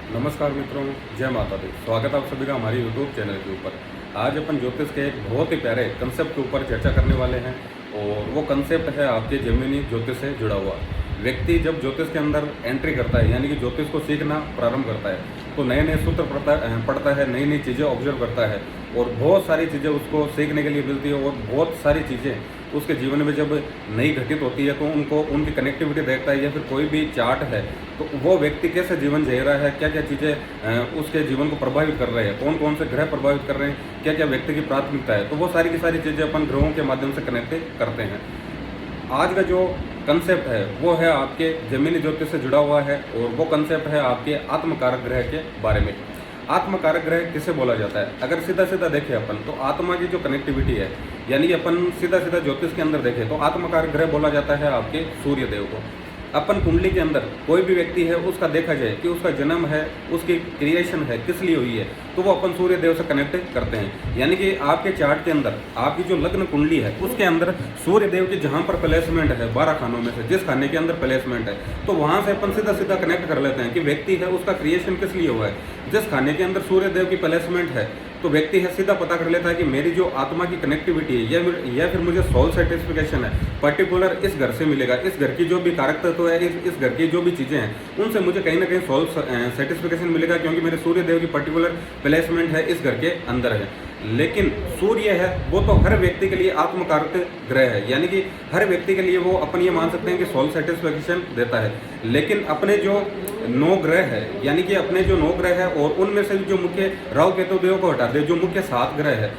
नमस्कार मित्रों, जय माता दी। स्वागत है आप सभी का हमारे यूट्यूब चैनल के ऊपर। आज अपन ज्योतिष के एक बहुत ही प्यारे कंसेप्ट के ऊपर चर्चा करने वाले हैं और वो कंसेप्ट है आपके जेमिनी ज्योतिष से जुड़ा हुआ। व्यक्ति जब ज्योतिष के अंदर एंट्री करता है यानी कि ज्योतिष को सीखना प्रारंभ करता है तो नए नए सूत्र पढ़ता है, नई नई चीज़ें ऑब्जर्व करता है और बहुत सारी चीज़ें उसको सीखने के लिए मिलती है और बहुत सारी चीज़ें उसके जीवन में जब नई घटित होती है तो उनको उनकी कनेक्टिविटी देखता है या फिर कोई भी चार्ट है तो वो व्यक्ति कैसे जीवन जी रहा है, क्या क्या चीज़ें उसके जीवन को प्रभावित कर रहे हैं, कौन कौन से ग्रह प्रभावित कर रहे हैं, क्या क्या व्यक्ति की प्राथमिकता है, तो वो सारी की सारी चीज़ें अपन ग्रहों के माध्यम से कनेक्ट करते हैं। आज का जो कंसेप्ट है वो है आपके जमीनी ज्योतिष से जुड़ा हुआ है और वो कंसेप्ट है आपके आत्मकारक ग्रह के बारे में। आत्मकारक ग्रह किसे बोला जाता है? अगर सीधा सीधा देखें अपन तो आत्मा की जो कनेक्टिविटी है यानी कि अपन सीधा सीधा ज्योतिष के अंदर देखें तो आत्मकारक ग्रह बोला जाता है आपके सूर्य देव को। अपन कुंडली के अंदर कोई भी व्यक्ति है उसका देखा जाए कि उसका जन्म है, उसकी क्रिएशन है, किस लिए हुई है, तो वो अपन सूर्य देव से कनेक्ट करते हैं। यानी कि आपके चार्ट के अंदर आपकी जो लग्न कुंडली है उसके अंदर सूर्य देव की जहाँ पर प्लेसमेंट है 12 खानों में से जिस खाने के अंदर प्लेसमेंट है तो वहाँ से अपन सीधा सीधा कनेक्ट कर लेते हैं कि व्यक्ति है उसका क्रिएशन किस लिए हुआ है। जिस खाने के अंदर सूर्य देव की प्लेसमेंट है तो व्यक्ति है सीधा पता कर लेता है कि मेरी जो आत्मा की कनेक्टिविटी है या फिर मुझे सोल सेटिस्फिकेशन है पर्टिकुलर इस घर से मिलेगा। इस घर की जो भी कारक तत्व है, इस घर की जो भी चीज़ें हैं उनसे मुझे कहीं ना कहीं सोल सेटिस्फिकेशन मिलेगा क्योंकि मेरे सूर्य देव की पर्टिकुलर प्लेसमेंट है इस घर के अंदर है। लेकिन सूर्य है वो तो हर व्यक्ति के लिए आत्मकारक ग्रह है यानी कि हर व्यक्ति के लिए वो अपन ये मान सकते हैं कि सोल सेटिस्फेक्शन देता है। लेकिन अपने जो 9 ग्रह है यानी कि अपने जो 9 ग्रह है और उनमें से जो मुख्य राहु केतु देव को हटा दे जो मुख्य 7 ग्रह है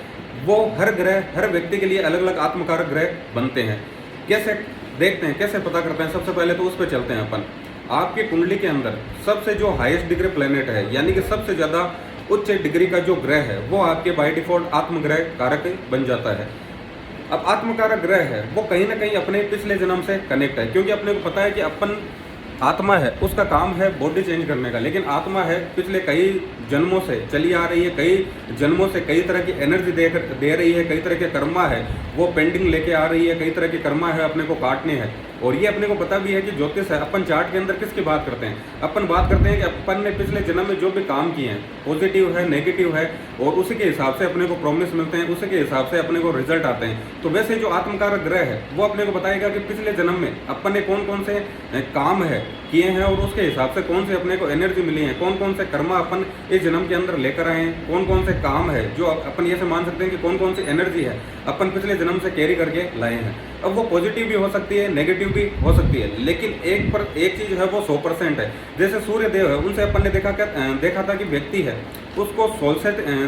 वो हर ग्रह हर व्यक्ति के लिए अलग अलग आत्मकारक ग्रह बनते हैं। कैसे देखते हैं, कैसे पता करते हैं? सबसे पहले तो उस पर चलते हैं अपन। आपकी कुंडली के अंदर सबसे जो हाईएस्ट डिग्री प्लेनेट है यानी कि सबसे ज़्यादा उच्च डिग्री का जो ग्रह है वो आपके बाय डिफॉल्ट आत्मग्रह कारक बन जाता है। अब आत्मकारक ग्रह है वो कहीं ना कहीं अपने पिछले जन्म से कनेक्ट है क्योंकि अपने को पता है कि अपन आत्मा है उसका काम है बॉडी चेंज करने का, लेकिन आत्मा है पिछले कई जन्मों से चली आ रही है, कई जन्मों से कई तरह की एनर्जी दे रही है, कई तरह के कर्मा है वो पेंडिंग लेके आ रही है, कई तरह के कर्मा है अपने को काटने हैं। और ये अपने को पता भी है कि ज्योतिष है अपन चार्ट के अंदर किसकी बात करते हैं? अपन बात करते हैं कि अपन ने पिछले जन्म में जो भी काम किए हैं पॉजिटिव है नेगेटिव है और उसी के हिसाब से अपने को प्रॉमिस मिलते हैं, उसी के हिसाब से अपने को रिजल्ट आते हैं। तो वैसे जो आत्मकारक ग्रह है वो अपने को बताएगा कि पिछले जन्म में अपन ने कौन कौन से काम है किए हैं और उसके हिसाब से कौन से अपने को एनर्जी मिली है, कौन कौन से कर्मा अपन इस जन्म के अंदर लेकर आए हैं, कौन कौन से काम है जो अपन ये से मान सकते हैं कि कौन कौन सी एनर्जी है अपन पिछले जन्म से कैरी करके लाए हैं। अब वो पॉजिटिव भी हो सकती है नेगेटिव भी हो सकती है, लेकिन एक चीज़ है वो 100% है। जैसे सूर्य देव है उनसे अपन ने देखा था कि व्यक्ति है उसको सोल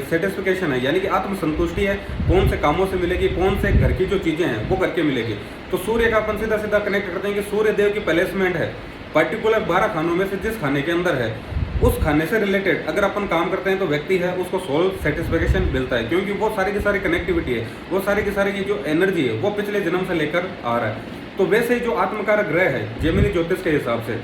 सेटिस्फिकेशन है यानी कि आत्मसंतुष्टि है, कौन से कामों से मिलेगी, कौन से घर की जो चीज़ें हैं वो करके मिलेगी। तो सूर्य का अपन सीधा सीधा कनेक्ट करते हैं कि सूर्य देव की प्लेसमेंट है पर्टिकुलर 12 खानों में से जिस खाने के अंदर है उस खाने से रिलेटेड अगर अपन काम करते हैं तो व्यक्ति है उसको सोल सेटिस्फेक्शन मिलता है क्योंकि वो सारी की सारी कनेक्टिविटी है, वो सारी की सारी की जो एनर्जी है वो पिछले जन्म से लेकर आ रहा है। तो वैसे जो आत्मकारक ग्रह है जेमिनी ज्योतिष के हिसाब से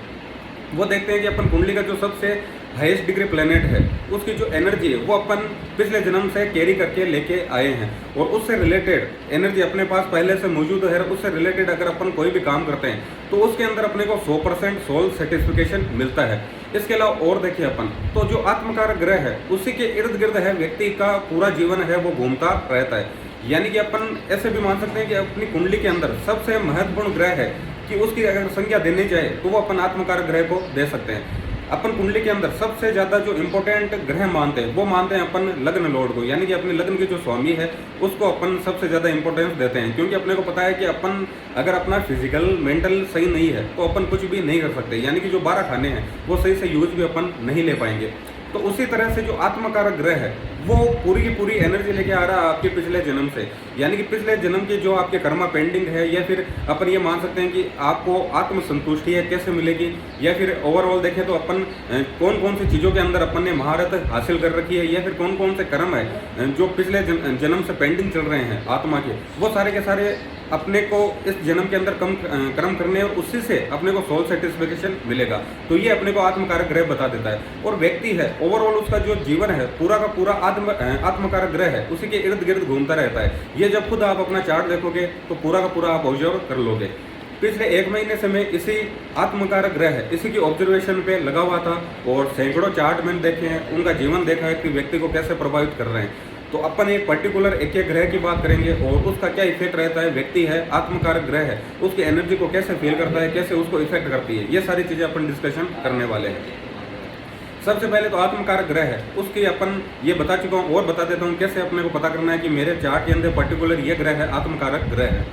वो देखते हैं कि अपन कुंडली का जो सबसे हाईएस्ट डिग्री प्लेनेट है उसकी जो एनर्जी है वो अपन पिछले जन्म से कैरी करके लेके आए हैं और उससे रिलेटेड एनर्जी अपने पास पहले से मौजूद है। उससे रिलेटेड अगर अपन कोई भी काम करते हैं तो उसके अंदर अपने को 100% सोल सेटिस्फिकेशन मिलता है। इसके अलावा और देखिए अपन तो जो आत्मकारक ग्रह है उसी के इर्द गिर्द है व्यक्ति का पूरा जीवन है वो घूमता रहता है। यानी कि अपन ऐसे भी मान सकते हैं कि अपनी कुंडली के अंदर सबसे महत्वपूर्ण ग्रह है कि उसकी अगर संज्ञा देनी जाए तो वो अपन आत्मकारक ग्रह को दे सकते हैं। अपन कुंडली के अंदर सबसे ज़्यादा जो इम्पोर्टेंट ग्रह मानते हैं वो मानते हैं अपन लग्न लॉर्ड को यानी कि अपने लग्न के जो स्वामी है उसको अपन सबसे ज़्यादा इंपॉर्टेंस देते हैं क्योंकि अपने को पता है कि अपन अगर अपना फिजिकल मेंटल सही नहीं है तो अपन कुछ भी नहीं कर सकते यानी कि जो 12 खाने हैं वो सही से यूज भी अपन नहीं ले पाएंगे। तो उसी तरह से जो आत्मकारक ग्रह है वो पूरी की पूरी एनर्जी लेके आ रहा है आपके पिछले जन्म से यानी कि पिछले जन्म के जो आपके कर्मा पेंडिंग है या फिर अपन ये मान सकते हैं कि आपको आत्मसंतुष्टि है कैसे मिलेगी या फिर ओवरऑल देखें तो अपन कौन कौन सी चीज़ों के अंदर अपन ने महारत हासिल कर रखी है या फिर कौन कौन से कर्म है जो पिछले जन्म से पेंडिंग चल रहे हैं आत्मा के वो सारे के सारे अपने को इस जन्म के अंदर कर्म करने और उसी से अपने को सोल सेटिस्फेक्शन मिलेगा। तो ये अपने को आत्मकारक ग्रह बता देता है और व्यक्ति है ओवरऑल उसका जो जीवन है पूरा का पूरा आत्मकारक ग्रह है उसी के इर्द गिर्द घूमता रहता है। ये जब खुद आप अपना चार्ट देखोगे तो पूरा का पूरा आप ऑब्जर्व कर लोगे। पिछले 1 महीने से मैं इसी आत्मकारक ग्रह है इसी की ऑब्जर्वेशन पे लगा हुआ था और सैकड़ों चार्ट मैंने देखे हैं, उनका जीवन देखा है कि व्यक्ति को कैसे प्रभावित कर रहे हैं। तो अपन एक पर्टिकुलर एक ग्रह की बात करेंगे और उसका क्या इफेक्ट रहता है, व्यक्ति है आत्मकारक ग्रह है उसकी एनर्जी को कैसे फील करता है, कैसे उसको इफेक्ट करती है, ये सारी चीज़ें अपन डिस्कशन करने वाले हैं। सबसे पहले तो आत्मकारक ग्रह है उसकी अपन ये बता चुका हूँ और बता देता हूँ कैसे अपने को पता करना है कि मेरे चार्ट के अंदर पर्टिकुलर ये ग्रह है आत्मकारक ग्रह है।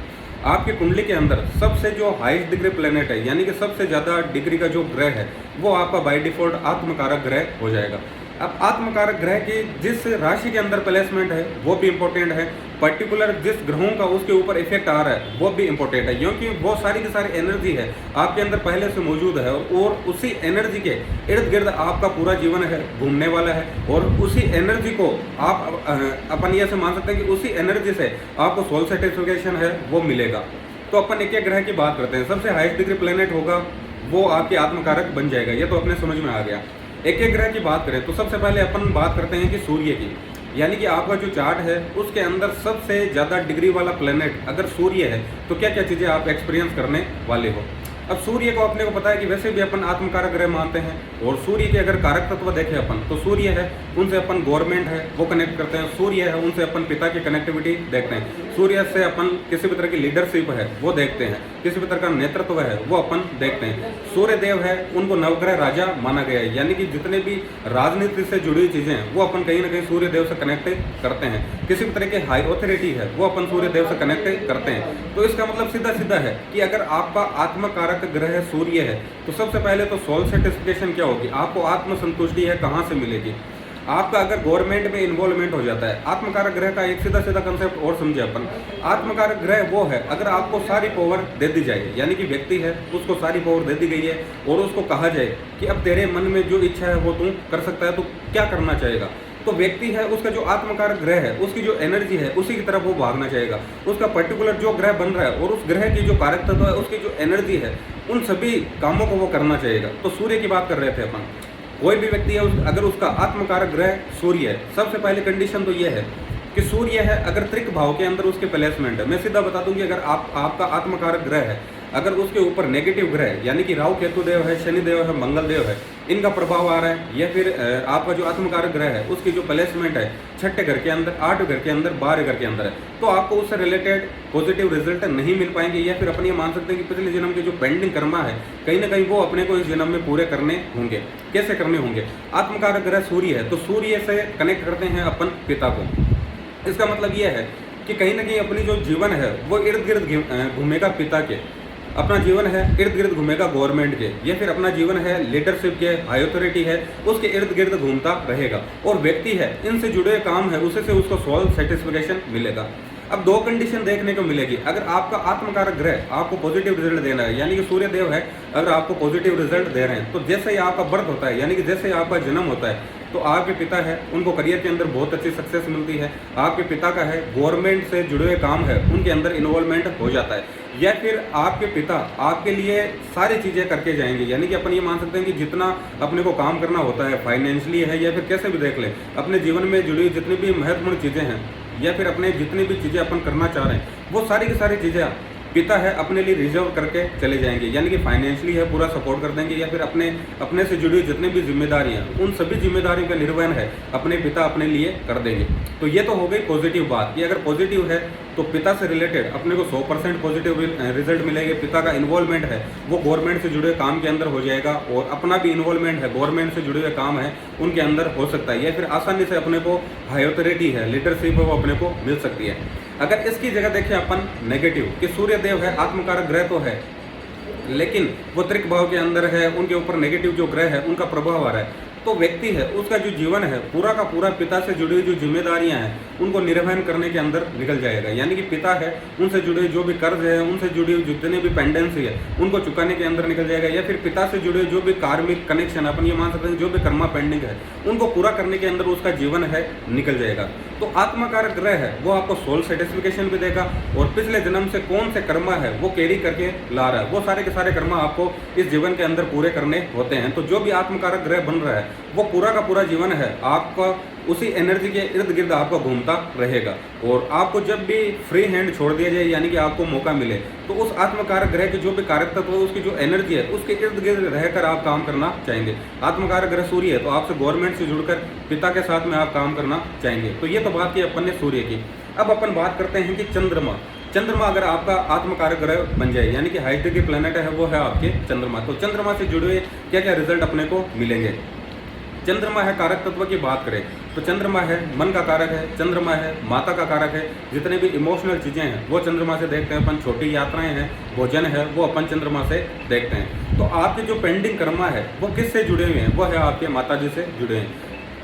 आपकी कुंडली के अंदर सबसे जो हाईएस्ट डिग्री प्लेनेट है यानी कि सबसे ज़्यादा डिग्री का जो ग्रह है वो आपका बाय डिफॉल्ट आत्मकारक ग्रह हो जाएगा। अब आत्मकारक ग्रह की जिस राशि के अंदर प्लेसमेंट है वो भी इम्पोर्टेंट है, पर्टिकुलर जिस ग्रहों का उसके ऊपर इफेक्ट आ रहा है वो भी इम्पोर्टेंट है, क्योंकि वो सारी की सारी एनर्जी है आपके अंदर पहले से मौजूद है और उसी एनर्जी के इर्द गिर्द आपका पूरा जीवन है घूमने वाला है और उसी एनर्जी को आप अपन ये से मान सकते हैं कि उसी एनर्जी से आपको सोल सेटिस्फिकेशन है वो मिलेगा। तो अपन एक ग्रह की बात करते हैं, सबसे हाईएस्ट डिग्री प्लेनेट होगा वो आपके आत्मकारक बन जाएगा, ये तो अपने समझ में आ गया। एक ग्रह की बात करें तो सबसे पहले अपन बात करते हैं कि सूर्य की, यानी कि आपका जो चार्ट है उसके अंदर सबसे ज़्यादा डिग्री वाला प्लेनेट अगर सूर्य है तो क्या क्या चीज़ें आप एक्सपीरियंस करने वाले हो। अब सूर्य को अपने को पता है कि वैसे भी अपन आत्मकारक ग्रह मानते हैं और सूर्य के अगर कारक तत्व देखें अपन तो सूर्य है उनसे अपन गवर्नमेंट है वो कनेक्ट करते हैं, सूर्य है उनसे अपन पिता की कनेक्टिविटी देखते हैं, सूर्य से अपन किसी भी तरह की लीडरशिप है वो देखते हैं, किसी भी तरह का नेतृत्व है वो अपन देखते हैं। सूर्य देव है उनको नवग्रह राजा माना गया है, यानी कि जितने भी राजनीति से जुड़ी चीज़ें हैं वो अपन कहीं ना कहीं सूर्य देव से कनेक्ट करते हैं, किसी भी तरह की हाई ऑथोरिटी है वो अपन सूर्य देव से कनेक्ट करते हैं। तो इसका मतलब सीधा सीधा है कि अगर आपका आत्मकारक ग्रह सूर्य है तो सबसे पहले तो सोल सेटिस्फिकेशन क्या होगी, आपको आत्म संतुष्टि है कहाँ से मिलेगी। आपका अगर गवर्नमेंट में इन्वॉल्वमेंट हो जाता है, आत्मकारक ग्रह का एक सीधा सीधा कंसेप्ट और समझे अपन, आत्मकारक ग्रह वो है अगर आपको सारी पावर दे दी जाए, यानी कि व्यक्ति है उसको सारी पावर दे दी गई है और उसको कहा जाए कि अब तेरे मन में जो इच्छा है वो तू कर सकता है, तो क्या करना चाहेगा। तो व्यक्ति है उसका जो आत्मकारक ग्रह है उसकी जो एनर्जी है उसी की तरफ वो भागना चाहेगा, उसका पर्टिकुलर जो ग्रह बन रहा है और उस ग्रह की जो कारक तत्व है उसकी जो एनर्जी है उन सभी कामों को वो करना चाहेगा। तो सूर्य की बात कर रहे थे अपन, कोई भी व्यक्ति है अगर उसका आत्मकारक ग्रह सूर्य है, सबसे पहले कंडीशन तो ये है कि सूर्य है अगर त्रिक भाव के अंदर उसके प्लेसमेंट है, मैं सीधा बता दूं कि अगर आपका आत्मकारक ग्रह है अगर उसके ऊपर नेगेटिव ग्रह यानी कि राहु केतु देव है, शनि देव है, मंगल देव है, इनका प्रभाव आ रहा है, या फिर आपका जो आत्मकारक ग्रह है उसकी जो प्लेसमेंट है 6ठे घर के अंदर, 8 घर के अंदर, 12 घर के अंदर है, तो आपको उससे रिलेटेड पॉजिटिव रिजल्ट नहीं मिल पाएंगे, या फिर अपन ये मान सकते हैं कि पिछले जन्म के जो पेंडिंग कर्मा है कहीं ना कहीं वो अपने को इस जन्म में पूरे करने होंगे। कैसे करने होंगे, आत्मकारक ग्रह सूर्य है तो सूर्य से कनेक्ट करते हैं अपन पिता को। इसका मतलब ये है कि कहीं ना कहीं अपनी जो जीवन है वो इर्द गिर्द घूमेगा पिता के, अपना जीवन है इर्द गिर्द घूमेगा गवर्नमेंट के, या फिर अपना जीवन है लीडरशिप के, हाई अथॉरिटी है उसके इर्द गिर्द घूमता रहेगा, और व्यक्ति है इनसे जुड़े काम है उसे से उसको सोल सेटिस्फिकेशन मिलेगा। अब दो कंडीशन देखने को मिलेगी, अगर आपका आत्मकारक ग्रह आपको पॉजिटिव रिजल्ट देना है यानी कि सूर्य देव है अगर आपको पॉजिटिव रिजल्ट दे रहे हैं, तो जैसे ही आपका बर्थ होता है यानी कि जैसे ही आपका जन्म होता है तो आपके पिता है उनको करियर के अंदर बहुत अच्छी सक्सेस मिलती है, आपके पिता का है गवर्नमेंट से जुड़े हुए काम है उनके अंदर इन्वॉल्वमेंट हो जाता है, या फिर आपके पिता आपके लिए सारी चीज़ें करके जाएंगे, यानी कि अपन ये मान सकते हैं कि जितना अपने को काम करना होता है फाइनेंशियली है या फिर कैसे भी देख लें, अपने जीवन में जुड़ी जितनी भी महत्वपूर्ण चीज़ें हैं या फिर अपने जितनी भी चीज़ें अपन करना चाह रहे हैं वो सारी की सारी चीज़ें पिता है अपने लिए रिजर्व करके चले जाएंगे, यानी कि फाइनेंशियली है पूरा सपोर्ट कर देंगे, या फिर अपने से जुड़ी जितनी भी जिम्मेदारी हैं उन सभी जिम्मेदारियों का निर्वहन है अपने पिता अपने लिए कर देंगे। तो ये तो हो गई पॉजिटिव बात कि अगर पॉजिटिव है तो पिता से रिलेटेड अपने को 100% पॉजिटिव रिजल्ट मिलेंगे, पिता का इन्वॉल्वमेंट है वो गवर्नमेंट से जुड़े काम के अंदर हो जाएगा और अपना भी इन्वॉल्वमेंट है गवर्नमेंट से जुड़े हुए काम है उनके अंदर हो सकता है, या फिर आसानी से अपने को हाई अथॉरिटी है लीडरशिप है वो अपने को मिल सकती है। अगर इसकी जगह देखें अपन नेगेटिव कि सूर्य देव है आत्मकारक ग्रह तो है लेकिन वो त्रिक भाव के अंदर है, उनके ऊपर नेगेटिव जो ग्रह है उनका प्रभाव आ रहा है, तो व्यक्ति है उसका जो जीवन है पूरा का पूरा पिता से जुड़ी हुई जो जिम्मेदारियां हैं उनको निर्वहन करने के अंदर निकल जाएगा, यानी कि पिता है उनसे जुड़े जो भी कर्ज है उनसे जुड़ी हुई जितने भी पेंडेंसी है उनको चुकाने के अंदर निकल जाएगा, या फिर पिता से जुड़े जो भी कार्मिक कनेक्शन अपन ये मान सकते हैं जो भी कर्मा पेंडिंग है उनको पूरा करने के अंदर उसका जीवन है निकल जाएगा। तो आत्मकारक ग्रह है वो आपको सोल सेटिस्फिकेशन भी देगा और पिछले जन्म से कौन से कर्मा है वो कैरी करके ला रहा है वो सारे के सारे कर्मा आपको इस जीवन के अंदर पूरे करने होते हैं। तो जो भी आत्मकारक ग्रह बन रहा है वो पूरा का पूरा जीवन है आपका उसी एनर्जी के इर्द गिर्द आपका घूमता रहेगा। और आपको जब भी फ्री हैंड छोड़ दिया जाए, यानी कि आपको मौका मिले, तो उस आत्मकारक ग्रह के जो भी कारक तत्व है, उसकी जो एनर्जी है, उसके इर्द गिर्द रहकर आप काम करना चाहेंगे। आत्मकारक ग्रह सूर्य है, तो आपसे गवर्नमेंट से जुड़कर पिता के साथ में आप काम करना चाहेंगे। तो ये तो बात की अपन ने सूर्य की। अब अपन बात करते हैं कि चंद्रमा। चंद्रमा अगर आपका आत्मकारक ग्रह बन जाए, यानी कि हाई डिग्री प्लैनेट है, वो है आपके चंद्रमा। तो चंद्रमा से जुड़े क्या क्या रिजल्ट अपने को मिलेंगे। चंद्रमा है, कारक तत्व की बात करें तो चंद्रमा है मन का कारक है, चंद्रमा है माता का कारक है। जितने भी इमोशनल चीज़ें हैं वो चंद्रमा से देखते हैं अपन। छोटी यात्राएं हैं, भोजन है, वो अपन चंद्रमा से देखते हैं। तो आपके जो पेंडिंग कर्मा है वो किससे जुड़े हुए हैं, वो है आपके माता जी से जुड़े हैं।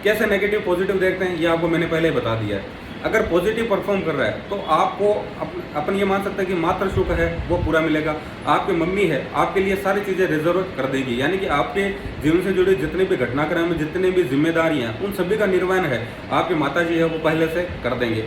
कैसे नेगेटिव पॉजिटिव देखते हैं ये आपको मैंने पहले ही बता दिया है। अगर पॉजिटिव परफॉर्म कर रहा है तो आपको अपन ये मान सकते हैं कि मातृ सुख है वो पूरा मिलेगा। आपकी मम्मी है आपके लिए सारी चीज़ें रिजर्व कर देगी, यानी कि आपके जीवन से जुड़े जितने भी घटनाक्रम में जितनी भी जिम्मेदारियां उन सभी का निर्वहन है आपके माता जी है वो पहले से कर देंगे।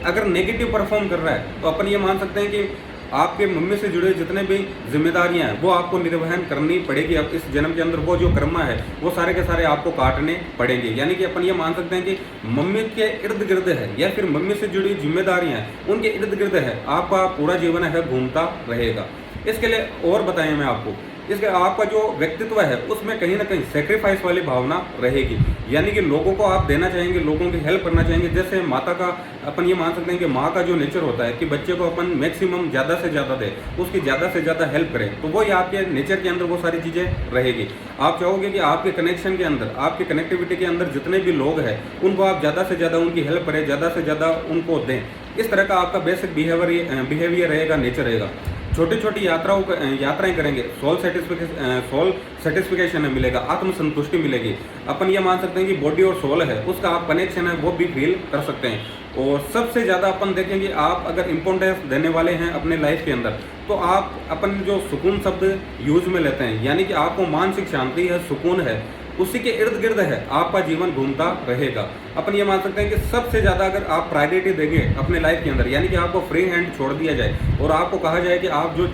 अगर नेगेटिव परफॉर्म कर रहा है तो अपन ये मान सकते हैं कि आपके मम्मी से जुड़े जितने भी जिम्मेदारियां हैं वो आपको निर्वहन करनी पड़ेगी। अब इस जन्म के अंदर वो जो कर्मा है वो सारे के सारे आपको काटने पड़ेंगे। यानी कि अपन ये मान सकते हैं कि मम्मी के इर्द गिर्द है या फिर मम्मी से जुड़ी जिम्मेदारियां हैं उनके इर्द गिर्द है आपका पूरा जीवन है घूमता रहेगा। इसके लिए और बताएं मैं आपको, इसके आपका जो व्यक्तित्व है उसमें कहीं ना कहीं सेक्रीफाइस वाली भावना रहेगी। यानी कि लोगों को आप देना चाहेंगे, लोगों की हेल्प करना चाहेंगे। जैसे माता का अपन ये मान सकते हैं कि माँ का जो नेचर होता है कि बच्चे को अपन मैक्सिमम ज़्यादा से ज़्यादा दे, उसकी ज़्यादा से ज़्यादा हेल्प करें, तो वही आपके नेचर के अंदर वो सारी चीज़ें रहेगी। आप चाहोगे कि आपके कनेक्शन के अंदर, आपकी कनेक्टिविटी के अंदर जितने भी लोग हैं उनको आप ज़्यादा से ज़्यादा उनकी हेल्प करें, ज़्यादा से ज़्यादा उनको दें। इस तरह का आपका बेसिक बिहेवियर रहेगा, नेचर रहेगा। छोटी छोटी यात्राएं करेंगे, सोल सेटिस्फिकेशन मिलेगा, आत्मसंतुष्टि मिलेगी। अपन ये मान सकते हैं कि बॉडी और सोल है उसका आप कनेक्शन है वो भी फील कर सकते हैं। और सबसे ज़्यादा अपन देखेंगे आप अगर इम्पोर्टेंस देने वाले हैं अपने लाइफ के अंदर तो आप अपन जो सुकून शब्द यूज में लेते हैं, यानी कि आपको मानसिक शांति है, सुकून है, उसी के इर्द गिर्द है आपका जीवन घूमता रहेगा। अपन ये मान सकते हैं कि सबसे ज़्यादा अगर आप प्रायोरिटी देंगे अपने लाइफ के अंदर, यानी कि आपको फ्री हैंड छोड़ दिया जाए और आपको कहा जाए कि आप जो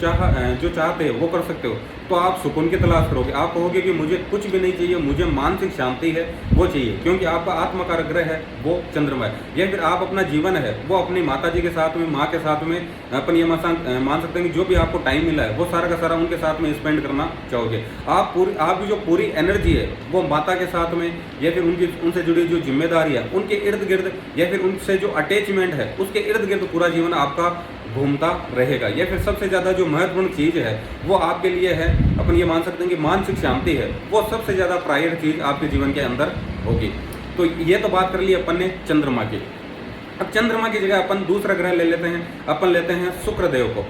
चाहते हो वो कर सकते हो, तो आप सुकून की तलाश करोगे। आप कहोगे कि मुझे कुछ भी नहीं चाहिए, मुझे मानसिक शांति है वो चाहिए, क्योंकि आपका आत्मकारक ग्रह है वो चंद्रमा है। या फिर आप अपना जीवन है वो अपनी माता जी के साथ में, माँ के साथ में, अपन ये मान सकते हैं कि जो भी आपको टाइम मिला है वो सारा का सारा उनके साथ में स्पेंड करना चाहोगे। आपकी जो पूरी एनर्जी है वो माता के साथ में या फिर उनसे जुड़ी जो जिम्मेदारी है उनके इर्द गिर्द या फिर उनसे जो अटैचमेंट है उसके इर्द गिर्द पूरा जीवन आपका घूमता रहेगा। या फिर सबसे ज़्यादा जो महत्वपूर्ण चीज़ है वो आपके लिए है, अपन ये मान सकते हैं कि मानसिक शांति है, वो सबसे ज़्यादा प्रायर चीज़ आपके जीवन के अंदर होगी। तो ये तो बात कर ली अपन ने चंद्रमा की। अब चंद्रमा की जगह अपन दूसरा ग्रह ले लेते हैं, अपन लेते हैं शुक्रदेव को।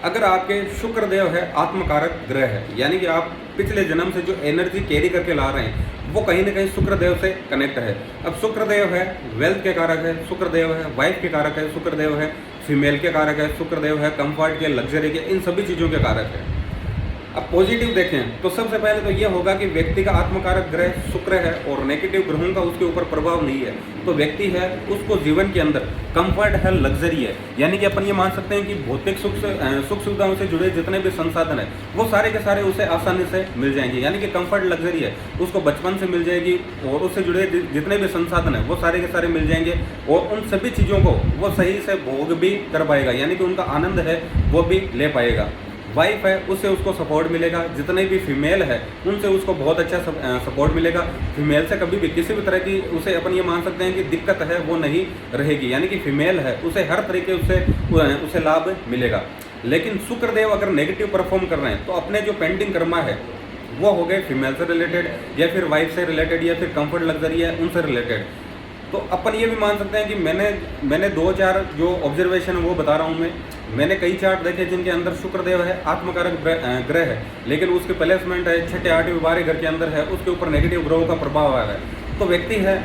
अगर आपके शुक्रदेव है आत्मकारक ग्रह है, यानी कि आप पिछले जन्म से जो एनर्जी कैरी करके ला रहे हैं वो कहीं ना कहीं शुक्रदेव से कनेक्ट है। अब शुक्रदेव है वेल्थ के कारक है, शुक्रदेव है वाइफ के कारक है, शुक्रदेव है फीमेल के कारक है, शुक्रदेव है कंफर्ट के, लग्जरी के, इन सभी चीज़ों के कारक है। अब पॉजिटिव देखें तो सबसे पहले तो ये होगा कि व्यक्ति का आत्मकारक ग्रह शुक्र है और नेगेटिव ग्रहों का उसके ऊपर प्रभाव नहीं है, तो व्यक्ति है उसको जीवन के अंदर कंफर्ट है, लग्जरी है। यानी कि अपन ये मान सकते हैं कि भौतिक सुख सुविधाओं से जुड़े जितने भी संसाधन है वो सारे के सारे उसे आसानी से मिल जाएंगे। यानी कि कंफर्ट लग्जरी है उसको बचपन से मिल जाएगी और उससे जुड़े जितने भी संसाधन है वो सारे के सारे मिल जाएंगे और उन सभी चीज़ों को वो सही से भोग भी कर पाएगा, यानी कि उनका आनंद है वो भी ले पाएगा। वाइफ है उससे उसको सपोर्ट मिलेगा, जितने भी फीमेल है उनसे उसको बहुत अच्छा सपोर्ट मिलेगा। फीमेल से कभी भी किसी भी तरह की उसे अपन ये मान सकते हैं कि दिक्कत है वो नहीं रहेगी, यानी कि फीमेल है उसे हर तरीके उसे लाभ मिलेगा। लेकिन शुक्रदेव अगर नेगेटिव परफॉर्म कर रहे हैं तो अपने जो पेंडिंग कर्मा है वो हो गए फीमेल से रिलेटेड या फिर वाइफ से रिलेटेड या फिर कंफर्ट लग्जरी है उनसे रिलेटेड। तो अपन ये भी मान सकते हैं कि मैंने 2-4 जो ऑब्जर्वेशन है वो बता रहा हूँ। मैंने कई चार्ट देखे जिनके अंदर शुक्रदेव है आत्मकारक ग्रह है, लेकिन उसके प्लेसमेंट है 6, 8, 12 घर के अंदर है, उसके ऊपर नेगेटिव ग्रहों का प्रभाव आ रहा है। तो व्यक्ति है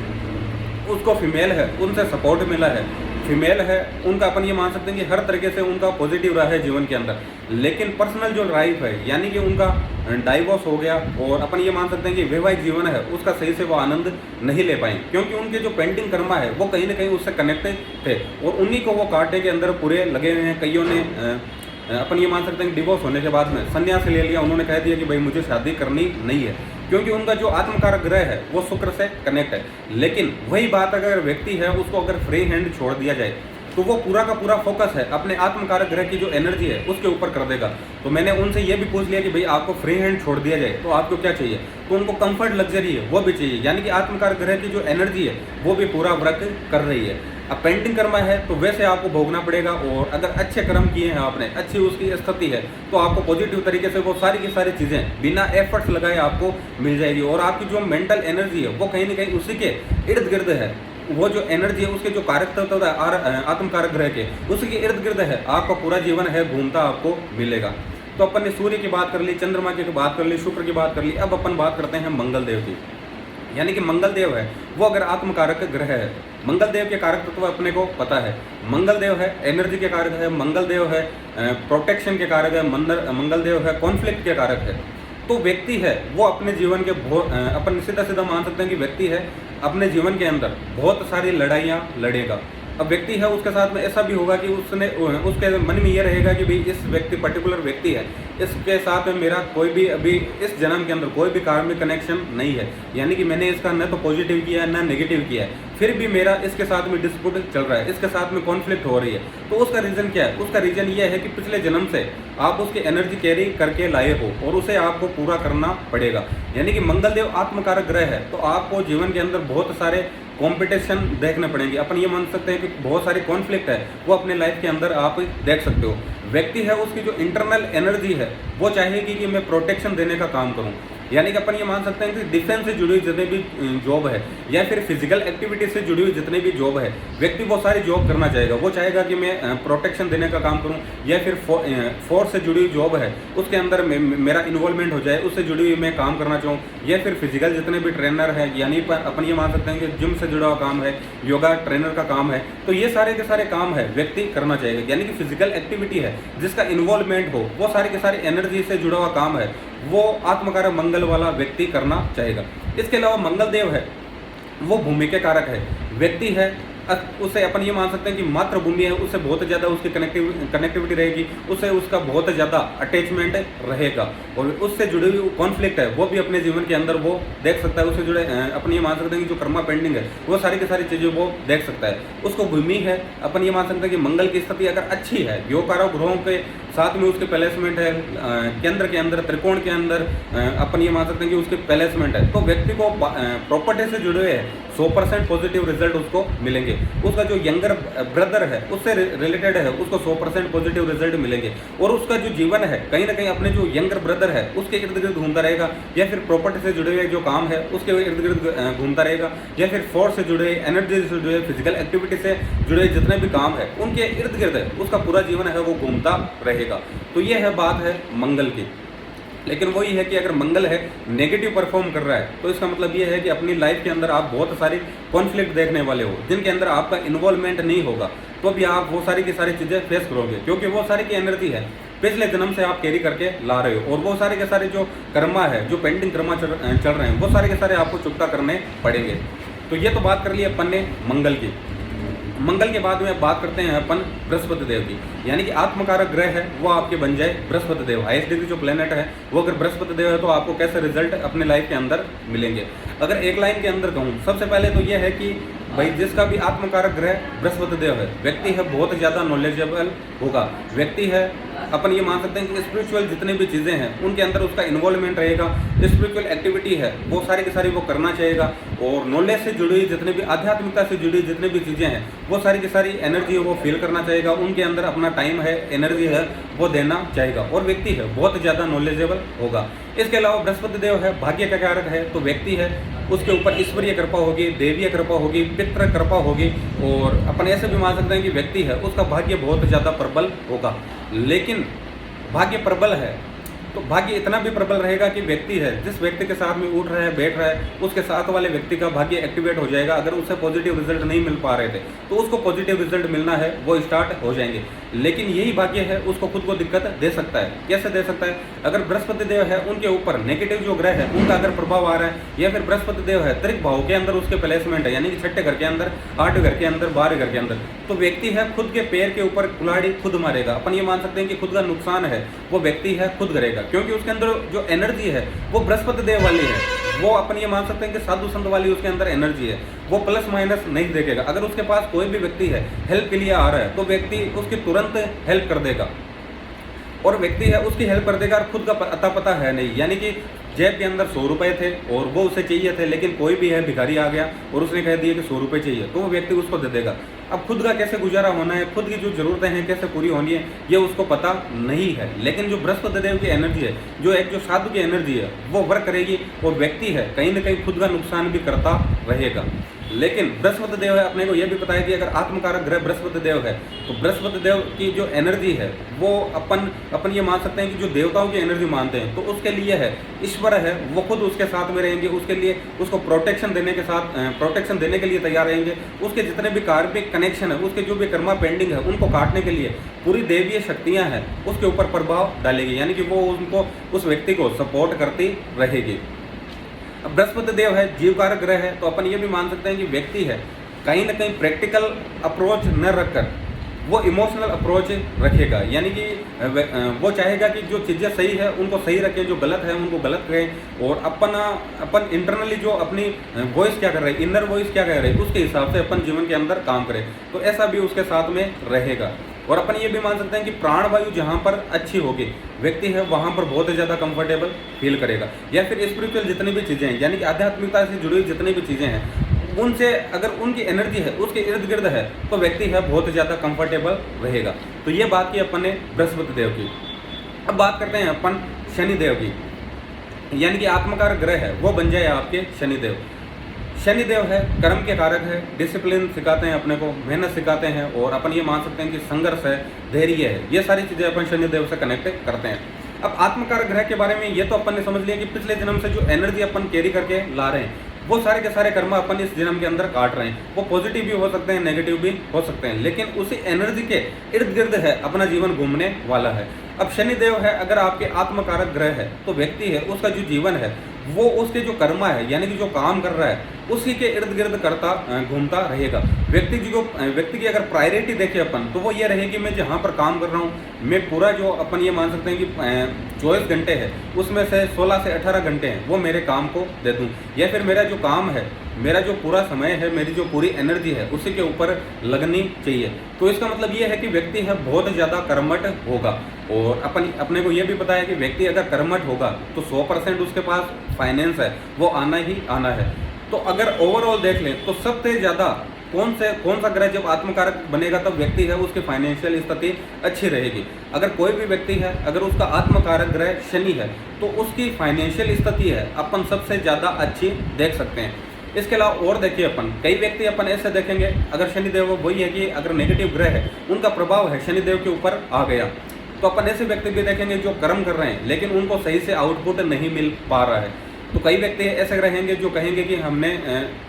उसको फीमेल है उनसे सपोर्ट मिला है, फीमेल है उनका अपन ये मान सकते हैं कि हर तरीके से उनका पॉजिटिव रहा है जीवन के अंदर। लेकिन पर्सनल जो लाइफ है यानी कि उनका डाइवोर्स हो गया और अपन ये मान सकते हैं कि वैवाहिक जीवन है उसका सही से वो आनंद नहीं ले पाए, क्योंकि उनके जो पेंडिंग कर्मा है वो कहीं ना कहीं उससे कनेक्टेड थे और उन्हीं को वो कांटे के अंदर पूरे लगे हुए हैं। कईयों ने अपन ये मान सकते हैं कि डिवोर्स होने के बाद में संन्यास ले लिया, उन्होंने कह दिया कि भाई मुझे शादी करनी नहीं है, क्योंकि उनका जो आत्मकारक ग्रह है वो शुक्र से कनेक्ट है। लेकिन वही बात अगर व्यक्ति है उसको अगर फ्री हैंड छोड़ दिया जाए तो वो पूरा का पूरा फोकस है अपने आत्मकारक ग्रह की जो एनर्जी है उसके ऊपर कर देगा। तो मैंने उनसे ये भी पूछ लिया कि भाई आपको फ्री हैंड छोड़ दिया जाए तो आपको क्या चाहिए, तो उनको कंफर्ट लग्जरी है वो भी चाहिए, यानी कि आत्मकारक ग्रह की जो एनर्जी है वो भी पूरा वर्क कर रही है। अब पेंडिंग कर्म है तो वैसे आपको भोगना पड़ेगा, और अगर अच्छे कर्म किए हैं आपने, अच्छी उसकी स्थिति है, तो आपको पॉजिटिव तरीके से वो सारी की सारी चीज़ें बिना एफर्ट्स लगाए आपको मिल जाएगी। और आपकी जो मेंटल एनर्जी है वो कहीं ना कहीं उसी के इर्द गिर्द है, वो जो एनर्जी है उसके जो कारक तत्व है आत्मकारक ग्रह के उसके इर्द गिर्द है, आपका पूरा जीवन है घूमता आपको मिलेगा। तो अपन ने सूर्य की बात कर ली, चंद्रमा की बात कर ली, शुक्र की बात कर ली। अब अपन बात करते हैं मंगल देव की। यानी कि मंगल देव है वो अगर आत्मकारक ग्रह है, मंगल देव के कारक तत्व अपने को पता है। मंगल देव है एनर्जी के कारक है, मंगल देव है प्रोटेक्शन के कारक है, मंगल देव है कॉन्फ्लिक्ट के कारक है। तो व्यक्ति है वो अपने जीवन के अपन सीधा सीधा मान सकते हैं कि व्यक्ति है अपने जीवन के अंदर बहुत सारी लड़ाइयाँ लड़ेगा। अब व्यक्ति है उसके साथ में ऐसा भी होगा कि उसके मन में ये रहेगा कि भाई इस व्यक्ति पर्टिकुलर व्यक्ति है, इसके साथ में मेरा कोई भी अभी इस जन्म के अंदर कोई भी कार्मिक कनेक्शन नहीं है, यानी कि मैंने इसका न तो पॉजिटिव किया है न नेगेटिव किया है, फिर भी मेरा इसके साथ में डिस्प्यूट चल रहा है, इसके साथ में कॉन्फ्लिक्ट हो रही है। तो उसका रीज़न क्या है? उसका रीज़न ये है कि पिछले जन्म से आप उसकी एनर्जी कैरी करके लाए हो और उसे आपको पूरा करना पड़ेगा। यानी कि मंगलदेव आत्मकारक ग्रह है तो आपको जीवन के अंदर बहुत सारे कंपटीशन देखने पड़ेंगे। अपन ये मान सकते हैं कि बहुत सारी कॉन्फ्लिक्ट है वो अपने लाइफ के अंदर आप देख सकते हो। व्यक्ति है उसकी जो इंटरनल एनर्जी है वो चाहेगी कि मैं प्रोटेक्शन देने का काम करूं, यानी कि अपन ये मान सकते हैं कि डिफेंस से जुड़ी हुई जितने भी जॉब है या फिर फिजिकल एक्टिविटी से जुड़ी हुई जितने भी जॉब है, व्यक्ति वो सारी जॉब करना चाहेगा। वो चाहेगा कि मैं प्रोटेक्शन देने का काम करूं, या फिर फोर्स से जुड़ी हुई जॉब है उसके अंदर मेरा इन्वॉल्वमेंट हो जाए, उससे जुड़ी हुई मैं काम करना चाहूँ, या फिर फिजिकल जितने भी ट्रेनर है, यानी अपन ये मान सकते हैं कि जिम से जुड़ा हुआ काम है, योगा ट्रेनर का काम है, तो ये सारे के सारे काम है व्यक्ति करना चाहेगा। यानी कि फिजिकल एक्टिविटी है जिसका इन्वॉल्वमेंट हो, वो सारे के सारे एनर्जी से जुड़ा हुआ काम है वो आत्मकारक मंगल वाला व्यक्ति करना चाहेगा। इसके अलावा मंगल देव है वो भूमि के कारक है। व्यक्ति है उसे अपन ये मान सकते हैं कि मातृभूमि है, उससे बहुत ज़्यादा उसकी कनेक्टिविटी रहेगी, उससे उसका बहुत ज़्यादा अटैचमेंट रहेगा, और उससे जुड़ी हुई कॉन्फ्लिक्ट है वो भी अपने जीवन के अंदर वो देख सकता है। उससे जुड़े अपन ये मान सकते हैं कि जो कर्मा पेंडिंग है वो सारी की सारी चीज़ें वो देख सकता है। उसको भूमि है, अपन ये मान सकते हैं कि मंगल की स्थिति अगर अच्छी है, योगकारक ग्रहों के साथ में उसके प्लेसमेंट है, केंद्र के अंदर त्रिकोण के अंदर अपन ये मान सकते हैं कि उसके प्लेसमेंट है, तो व्यक्ति को प्रॉपर्टी से जुड़े हुए 100% पॉजिटिव रिजल्ट उसको मिलेंगे। उसका जो यंगर ब्रदर है उससे रिलेटेड है उसको 100% पॉजिटिव रिजल्ट मिलेंगे, और उसका जो जीवन है कहीं ना कहीं अपने जो यंगर ब्रदर है उसके इर्द गिर्द घूमता रहेगा, या फिर प्रॉपर्टी से जुड़े हुए जो काम है उसके इर्द गिर्द घूमता रहेगा, या फिर फोर्स से जुड़े, एनर्जी से जुड़े, फिजिकल एक्टिविटी से जुड़े जितने भी काम है उनके इर्द गिर्द उसका पूरा जीवन है वो घूमता रहेगा। तो ये है बात है मंगल की। लेकिन वही है कि अगर मंगल है नेगेटिव परफॉर्म कर रहा है तो इसका मतलब ये है कि अपनी लाइफ के अंदर आप बहुत सारी कॉन्फ्लिक्ट देखने वाले हो जिनके अंदर आपका इन्वॉल्वमेंट नहीं होगा, तो भी आप वो सारी की सारी चीज़ें फेस करोगे, क्योंकि वो सारी की एनर्जी है पिछले जन्म से आप कैरी करके ला रहे हो, और वो सारे के सारे जो कर्मा है, जो पेंडिंग कर्मा चल रहे हैं, वो सारे के सारे आपको चुकता करने पड़ेंगे। तो ये तो बात कर ली अपन ने मंगल की। मंगल के बाद में बात करते हैं अपन बृहस्पति देव की, यानी कि आत्मकारक ग्रह है वो आपके बन जाए बृहस्पति देव। हाईएस्ट डिग्री जो प्लेनेट है वो अगर बृहस्पति देव है तो आपको कैसे रिजल्ट अपने लाइफ के अंदर मिलेंगे। अगर एक लाइन के अंदर कहूँ, सबसे पहले तो ये है कि भाई जिसका भी आत्मकारक ग्रह बृहस्पति देव है, व्यक्ति है बहुत ज़्यादा नॉलेजेबल होगा। व्यक्ति है अपन ये मान सकते हैं कि स्पिरिचुअल जितनी भी चीज़ें हैं उनके अंदर उसका इन्वॉल्वमेंट रहेगा, स्पिरिचुअल एक्टिविटी है वो सारी की सारी वो करना चाहेगा, और नॉलेज से जुड़ी हुई जितने भी, आध्यात्मिकता से जुड़ी जितनी भी चीज़ें हैं वो सारी की सारी एनर्जी वो फील करना चाहेगा, उनके अंदर अपना टाइम है, एनर्जी है वो देना चाहेगा, और व्यक्ति है बहुत ज़्यादा नॉलेजेबल होगा। इसके अलावा बृहस्पति देव है भाग्य का कारक है, तो व्यक्ति है उसके ऊपर ईश्वरीय कृपा होगी, देवीय कृपा होगी, पितृ कृपा होगी, और अपन ऐसे भी मान सकते हैं कि व्यक्ति है उसका भाग्य बहुत ज़्यादा प्रबल होगा। लेकिन भाग्य प्रबल है तो भाग्य इतना भी प्रबल रहेगा कि व्यक्ति है जिस व्यक्ति के साथ में उठ रहा है, बैठ रहा है, उसके साथ वाले व्यक्ति का भाग्य एक्टिवेट हो जाएगा। अगर उसे पॉजिटिव रिजल्ट नहीं मिल पा रहे थे तो उसको पॉजिटिव रिजल्ट मिलना है वो स्टार्ट हो जाएंगे। लेकिन यही भाग्य है उसको खुद को दिक्कत दे सकता है। कैसे दे सकता है? अगर बृहस्पति देव है उनके ऊपर नेगेटिव जो ग्रह है उनका अगर प्रभाव आ रहा है, या फिर बृहस्पति देव है त्रिक भाव के अंदर उसके प्लेसमेंट है, यानी कि छठे घर के अंदर, आठवें घर के अंदर, 12वें घर के अंदर, तो व्यक्ति है खुद के पैर के ऊपर कुल्हाड़ी खुद मारेगा। अपन ये मान सकते हैं कि खुद का नुकसान है वो व्यक्ति है खुद करेगा, क्योंकि उसके अंदर जो एनर्जी है वो बृहस्पति देव वाली है। वो अपन ये मान सकते हैं कि साधु संत वाली उसके अंदर एनर्जी है, वो प्लस माइनस नहीं देखेगा। अगर उसके पास कोई भी व्यक्ति है हेल्प के लिए आ रहा है तो व्यक्ति उसकी तुरंत हेल्प कर देगा, और व्यक्ति है उसकी हेल्प कर देगा और खुद का अता पता है नहीं। यानी कि जेब के अंदर 100 रुपए थे और वो उसे चाहिए थे, लेकिन कोई भी है भिखारी आ गया और उसने कह दिया कि 100 रुपए चाहिए, तो वो व्यक्ति उसको दे देगा। अब खुद का कैसे गुजारा होना है, खुद की जो जरूरतें हैं कैसे पूरी होनी है, ये उसको पता नहीं है। लेकिन जो बृहस्पति देव की एनर्जी है, जो साधु की एनर्जी है, वो वर्क करेगी और व्यक्ति है कहीं ना कहीं खुद का नुकसान भी करता रहेगा। लेकिन बृहस्पति देव है, अपने को यह भी पता है कि अगर आत्मकारक ग्रह बृहस्पति देव है तो बृहस्पति देव की जो एनर्जी है वो अपन ये मान सकते हैं कि जो देवताओं की एनर्जी मानते हैं, तो उसके लिए है ईश्वर है वो खुद उसके साथ में रहेंगे, उसके लिए उसको प्रोटेक्शन देने के लिए तैयार रहेंगे। उसके जितने भी कार्मिक कनेक्शन है, उसके जो भी कर्मा पेंडिंग है, उनको काटने के लिए पूरी देवीय शक्तियाँ हैं उसके ऊपर प्रभाव डालेगी, यानी कि वो उनको उस व्यक्ति को सपोर्ट करती रहेगी। अब बृहस्पति देव है जीवकारक ग्रह है, तो अपन ये भी मान सकते हैं कि व्यक्ति है कहीं ना कहीं प्रैक्टिकल अप्रोच न रखकर वो इमोशनल अप्रोच रखेगा, यानी कि वो चाहेगा कि जो चीज़ें सही है उनको सही रखें, जो गलत है उनको गलत करें, और अपन इंटरनली जो अपनी वॉइस क्या कर रहे हैं, इनर वॉइस क्या कह रहे हैं, उसके हिसाब से अपन जीवन के अंदर काम करें, तो ऐसा भी उसके साथ में रहेगा। और अपन ये भी मान सकते हैं कि प्राणवायु जहाँ पर अच्छी होगी व्यक्ति है वहाँ पर बहुत ही ज़्यादा कंफर्टेबल फील करेगा, या फिर स्पिरिचुअल जितनी भी चीज़ें हैं, यानी कि आध्यात्मिकता से जुड़ी हुई जितनी भी चीज़ें हैं, उनसे अगर उनकी एनर्जी है उसके इर्द गिर्द है तो व्यक्ति है बहुत ज़्यादा कंफर्टेबल रहेगा। तो ये बात की अपन ने बृहस्पति देव की। अब बात करते हैं अपन शनि देव की, यानी कि आत्मकारक ग्रह है वो बन जाए आपके शनिदेव। शनिदेव है कर्म के कारक है, डिसिप्लिन सिखाते हैं अपने को, मेहनत सिखाते हैं, और अपन ये मान सकते हैं कि संघर्ष है, धैर्य है, ये सारी चीज़ें अपन शनिदेव से कनेक्ट करते हैं। अब आत्मकारक ग्रह के बारे में ये तो अपन ने समझ लिया कि पिछले जन्म से जो एनर्जी अपन कैरी करके ला रहे हैं वो सारे के सारे कर्म अपन इस जन्म के अंदर काट रहे हैं। वो पॉजिटिव भी हो सकते हैं, नेगेटिव भी हो सकते हैं, लेकिन उसी एनर्जी के इर्द गिर्द है अपना जीवन घूमने वाला है। अब शनिदेव है अगर आपके आत्मकारक ग्रह है तो व्यक्ति है उसका जो जीवन है वो उसके जो कर्मा है, यानी कि जो काम कर रहा है उसी के इर्द गिर्द करता घूमता रहेगा। व्यक्ति की अगर प्रायोरिटी देखें अपन तो वो ये रहेगी मैं जहाँ पर काम कर रहा हूँ मैं पूरा जो अपन ये मान सकते हैं कि 24 घंटे है उसमें से 16 से 18 घंटे हैं वो मेरे काम को दे दूँ, या फिर मेरा जो काम है, मेरा जो पूरा समय है, मेरी जो पूरी एनर्जी है उसी के ऊपर लगनी चाहिए। तो इसका मतलब ये है कि व्यक्ति है बहुत ज़्यादा कर्मठ होगा, और अपने को ये भी पता है कि व्यक्ति अगर कर्मठ होगा तो 100% उसके पास फाइनेंस है वो आना ही आना है। तो अगर ओवरऑल देख लें तो सबसे ज़्यादा कौन सा ग्रह जब आत्मकारक बनेगा तब व्यक्ति है उसकी फाइनेंशियल स्थिति अच्छी रहेगी। अगर कोई भी व्यक्ति है अगर उसका आत्मकारक ग्रह शनि है तो उसकी फाइनेंशियल स्थिति है अपन सबसे ज़्यादा अच्छी देख सकते हैं। इसके अलावा और देखिए अपन कई व्यक्ति अपन ऐसे देखेंगे अगर शनिदेव वही है कि अगर नेगेटिव ग्रह है उनका प्रभाव है शनिदेव के ऊपर आ गया तो अपन ऐसे व्यक्ति भी देखेंगे जो कर्म कर रहे हैं लेकिन उनको सही से आउटपुट नहीं मिल पा रहा है। तो कई व्यक्ति ऐसे रहेंगे जो कहेंगे कि हमने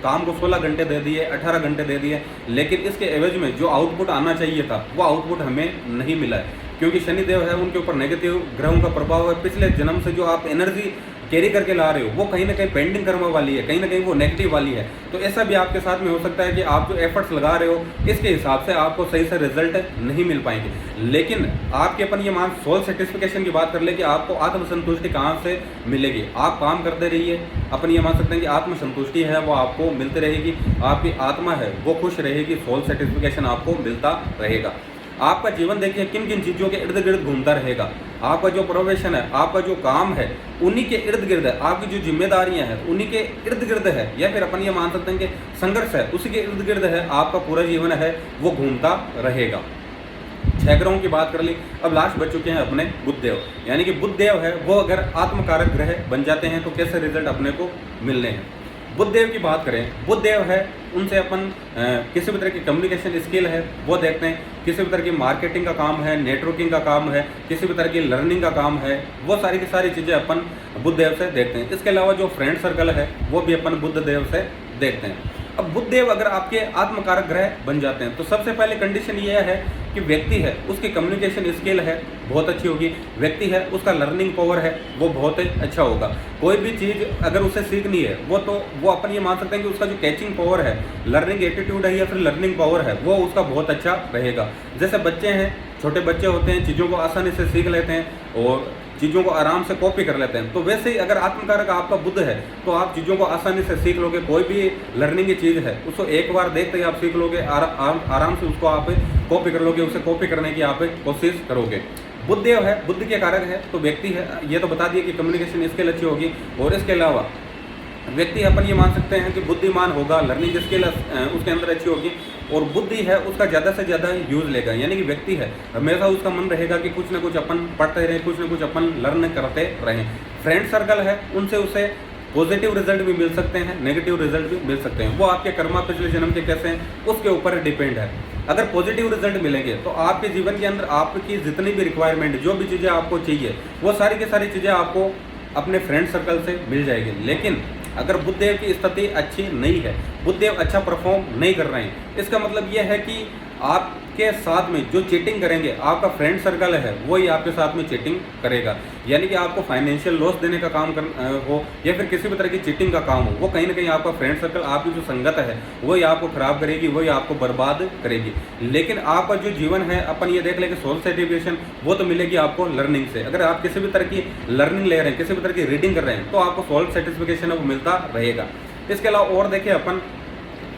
काम को 16 घंटे दे दिए, 18 घंटे दे दिए, लेकिन इसके एवज में जो आउटपुट आना चाहिए था वो आउटपुट हमें नहीं मिला है, क्योंकि शनिदेव है उनके ऊपर नेगेटिव ग्रहों का प्रभाव है। पिछले जन्म से जो आप एनर्जी कैरी करके ला रहे हो वो कहीं ना कहीं पेंडिंग कर्म वाली है, कहीं ना कहीं वो नेगेटिव वाली है। तो ऐसा भी आपके साथ में हो सकता है कि आप जो एफर्ट्स लगा रहे हो इसके हिसाब से आपको सही से रिजल्ट नहीं मिल पाएंगे। लेकिन आपके अपन ये मान सोल सेटिस्फिकेशन की बात कर ले कि आपको आत्मसंतुष्टि कहाँ से मिलेगी, आप काम करते रहिए, अपन ये मान सकते हैं कि आत्मसंतुष्टि है वो आपको मिलती रहेगी, आपकी आत्मा है वो खुश रहेगी, सोल सेटिस्फिकेशन आपको मिलता रहेगा। आपका जीवन देखिए किन किन चीज़ों के इर्द गिर्द घूमता रहेगा। आपका जो प्रोफेशन है, आपका जो काम है उन्हीं के इर्द गिर्द है, आपकी जो जिम्मेदारियां हैं उन्हीं के इर्द गिर्द है, या फिर अपन ये मान सकते हैं कि संघर्ष है उसी के इर्द गिर्द है, आपका पूरा जीवन है वो घूमता रहेगा। 6 ग्रहों की बात कर ली, अब लास्ट बच चुके हैं अपने बुधदेव, यानी कि बुधदेव है वो अगर आत्मकारक ग्रह बन जाते हैं तो कैसे रिजल्ट अपने को मिलने हैं। बुधदेव की बात करें, बुधदेव है उनसे अपन किसी भी तरह की कम्युनिकेशन स्किल है वो देखते हैं, किसी भी तरह की मार्केटिंग का काम है, नेटवर्किंग का काम है, किसी भी तरह की लर्निंग का काम है, वो सारी की सारी चीज़ें अपन बुधदेव से देखते हैं। इसके अलावा जो फ्रेंड सर्कल है वो भी अपन बुधदेव से देखते हैं। अब बुधदेव अगर आपके आत्मकारक ग्रह बन जाते हैं तो सबसे पहले कंडीशन ये है कि व्यक्ति है उसकी कम्युनिकेशन स्किल है बहुत अच्छी होगी, व्यक्ति है उसका लर्निंग पावर है वो बहुत अच्छा होगा। कोई भी चीज़ अगर उसे सीखनी है वो अपन ये मान सकते हैं कि उसका जो कैचिंग पावर है, लर्निंग एटीट्यूड है या फिर लर्निंग पावर है वो उसका बहुत अच्छा रहेगा। जैसे बच्चे हैं, छोटे बच्चे होते हैं, चीज़ों को आसानी से सीख लेते हैं और चीज़ों को आराम से कॉपी कर लेते हैं, तो वैसे ही अगर आत्मकारक आपका बुद्ध है तो आप चीज़ों को आसानी से सीख लोगे। कोई भी लर्निंग की चीज़ है उसको एक बार देखते ही आप सीख लोगे, आराम से उसको आप कॉपी कर लोगे, उसे कॉपी करने की आप कोशिश करोगे। बुद्धिदेव है, बुद्धि के कारक है तो व्यक्ति है, ये तो बता दिए कि कम्युनिकेशन स्किल अच्छी होगी। और इसके अलावा व्यक्ति अपन ये मान सकते हैं कि बुद्धिमान होगा, लर्निंग स्किल उसके अंदर अच्छी होगी और बुद्धि है उसका ज़्यादा से ज़्यादा यूज़ लेगा। यानी कि व्यक्ति है हमेशा उसका मन रहेगा कि कुछ ना कुछ अपन पढ़ते रहें, कुछ ना कुछ अपन लर्न करते रहें। फ्रेंड सर्कल है उनसे उसे पॉजिटिव रिजल्ट भी मिल सकते हैं, नेगेटिव रिजल्ट भी मिल सकते हैं। वो आपके कर्मा पिछले जन्म के कैसे हैं उसके ऊपर डिपेंड है। अगर पॉजिटिव रिजल्ट मिलेंगे तो आपके जीवन के अंदर आपकी जितनी भी रिक्वायरमेंट, जो भी चीज़ें आपको चाहिए वो सारी की सारी चीज़ें आपको अपने फ्रेंड सर्कल से मिल जाएगी। लेकिन अगर बुद्धदेव की स्थिति अच्छी नहीं है, बुद्धदेव अच्छा परफॉर्म नहीं कर रहे हैं, इसका मतलब यह है कि आपके साथ में जो चीटिंग करेंगे आपका फ्रेंड सर्कल है वही आपके साथ में चीटिंग करेगा। यानी कि आपको फाइनेंशियल लॉस देने का काम हो या फिर किसी भी तरह की चीटिंग का काम हो, वो कहीं ना कहीं आपका फ्रेंड सर्कल, आपकी जो संगत है वही आपको खराब करेगी, वही आपको बर्बाद करेगी। लेकिन आपका जो जीवन है अपन ये देख लें कि सोल सेटिस्फेक्शन वो तो मिलेगी आपको लर्निंग से। अगर आप किसी भी तरह की लर्निंग ले रहे हैं, किसी भी तरह की रीडिंग कर रहे हैं तो आपको सोल सेटिस्फेक्शन है वो मिलता रहेगा। इसके अलावा और देखिए अपन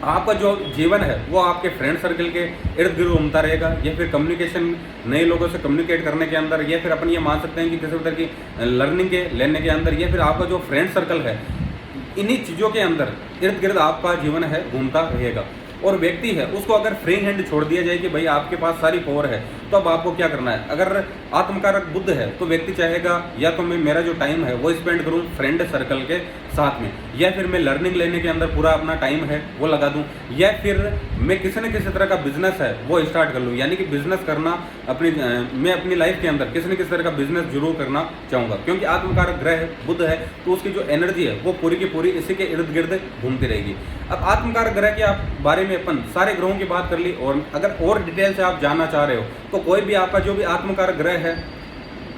आपका जो जीवन है वो आपके फ्रेंड सर्कल के इर्द गिर्द घूमता रहेगा या फिर कम्युनिकेशन, नए लोगों से कम्युनिकेट करने के अंदर, या फिर अपन ये मान सकते हैं कि किसी भी तरह की लर्निंग के लेने के अंदर, या फिर आपका जो फ्रेंड सर्कल है इन्हीं चीज़ों के अंदर इर्द गिर्द आपका जीवन है घूमता रहेगा। और व्यक्ति है उसको अगर फ्री हैंड छोड़ दिया जाए कि भाई आपके पास सारी पावर है तो अब आपको क्या करना है। अगर आत्मकारक बुद्ध है तो व्यक्ति चाहेगा या तो मैं मेरा जो टाइम है वो स्पेंड करूं फ्रेंड सर्कल के साथ में, या फिर मैं लर्निंग लेने के अंदर पूरा अपना टाइम है वो लगा दूं, या फिर मैं किसी न किसी तरह का बिजनेस है वो स्टार्ट कर लूँ। यानी कि बिजनेस करना मैं अपनी लाइफ के अंदर किसी न किसी तरह का बिजनेस जरूर करना चाहूँगा, क्योंकि आत्मकारक ग्रह बुद्ध है तो उसकी जो एनर्जी है वो पूरी की पूरी इसी के इर्द गिर्द घूमती रहेगी। अब आत्मकारक ग्रह के आप बारे में अपन सारे ग्रहों की बात कर ली, और अगर और डिटेल से आप जानना चाह रहे हो तो कोई भी आपका जो भी आत्मकारक ग्रह है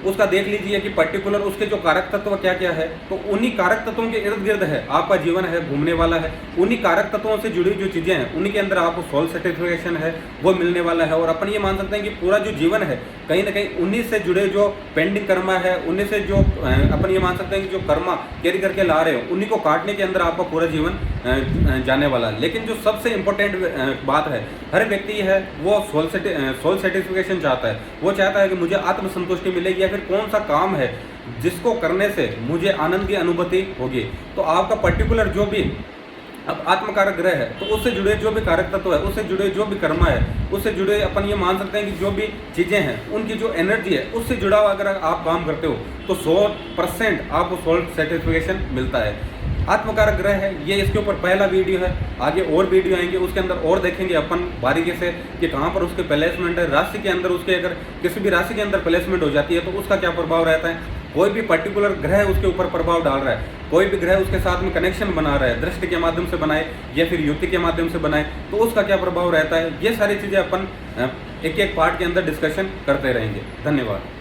उसका देख लीजिए कि पर्टिकुलर उसके जो कारक तत्व क्या क्या है, तो उन्हीं कारक तत्वों के इर्द गिर्द है आपका जीवन है घूमने वाला है। उन्हीं कारक तत्वों से जुड़ी जो चीज़ें हैं उन्हीं के अंदर आपको सोल सेटिस्फेक्शन है वो मिलने वाला है। और अपन ये मान सकते हैं कि पूरा जो जीवन है कहीं ना कहीं उन्हीं से जुड़े जो पेंडिंग कर्मा है, उन्हीं से जो अपन ये मान सकते हैं कि जो कर्मा कैरी करके ला रहे हो उन्हीं को काटने के अंदर आपका पूरा जीवन जाने वाला है। लेकिन जो सबसे इंपॉर्टेंट बात है, हर व्यक्ति है वो सोल सेटिस्फेक्शन चाहता है। वो चाहता है कि मुझे आत्मसंतुष्टि मिलेगी या फिर कौन सा काम है जिसको करने से मुझे आनंद की अनुभूति होगी। तो आपका पर्टिकुलर जो भी अब आत्मकारक ग्रह है तो उससे जुड़े जो भी कारक तत्व है, उससे जुड़े जो भी कर्मा है, उससे जुड़े अपन ये मान सकते हैं कि जो भी चीज़ें हैं उनकी जो एनर्जी है उससे जुड़ा हुआ अगर आप काम करते हो तो 100% आपको सोल सेटिस्फेक्शन मिलता है। आत्मकारक ग्रह है ये, इसके ऊपर पहला वीडियो है, आगे और वीडियो आएंगे उसके अंदर और देखेंगे अपन बारीकी से कि कहाँ पर उसके प्लेसमेंट है। राशि के अंदर उसके अगर किसी भी राशि के अंदर प्लेसमेंट हो जाती है तो उसका क्या प्रभाव रहता है। कोई भी पर्टिकुलर ग्रह उसके ऊपर प्रभाव डाल रहा है, कोई भी ग्रह उसके साथ में कनेक्शन बना रहा है, दृष्टि के माध्यम से बनाए या फिर युति के माध्यम से बनाए, तो उसका क्या प्रभाव रहता है। ये सारी चीज़ें अपन एक एक पार्ट के अंदर डिस्कशन करते रहेंगे। धन्यवाद।